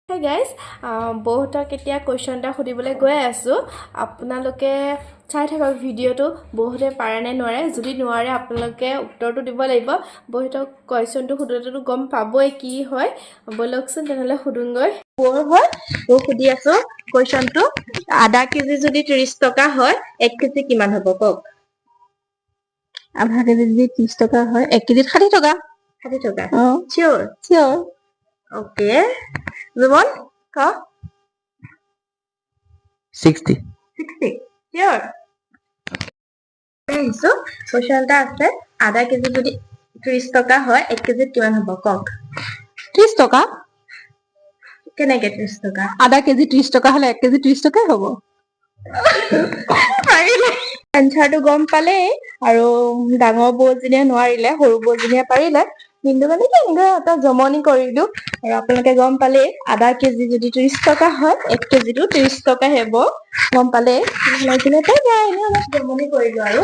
Hi guys, বহুতক এতিয়া question এটা সুধিবলৈ গৈ আছো আপোনালোকে চাই থাকক ভিডিওটো বহুতে পাৰে নে নোৱাৰে যদি নোৱাৰে আপোনালোকে উত্তৰটো দিব লাগিব বহুতক কোৱেশ্চনটো সুধোতেটো গম পাবই কি হয় বলকচোন তেনেহলে সুধুংগৈ বৰ হয় তো সুধি আছো কোৱেশ্চনটো আধা কেজি যদি 30 টকা হয় 1 কেজি কিমান হ'ব কক আধা কেজি যদি 30 টকা হয় 1 কেজিত 60 টকা 60 টকা চিয়ৰ ওকে জুমন ক 60 Sure. So, question ta ase আধা কেজি যদি 30 টকা হয় 1 কেজিত কিমান হ'ব কক 30 টকা কেনেকে 30 টকা আধা কেজি 30 টকা হলে 1 কেজি 30 টকাই হ'ব পাৰিলে এনসাৰটো গম পালে আৰু ডাঙৰ বৌজনীয়ে নোৱাৰিলে সৰু বৌজনীয়ে পাৰিলে কিন্তু মানে কি এনেকুৱা এটা জমনি কৰিলো আৰু আপোনালোকে গম পালে আধা কেজি যদি 30 টকা হয় 1 কেজিটো 30 টকা হ'ব গম পালে লাগিলে তাই এনে অলপ জমনি কৰিলো আৰু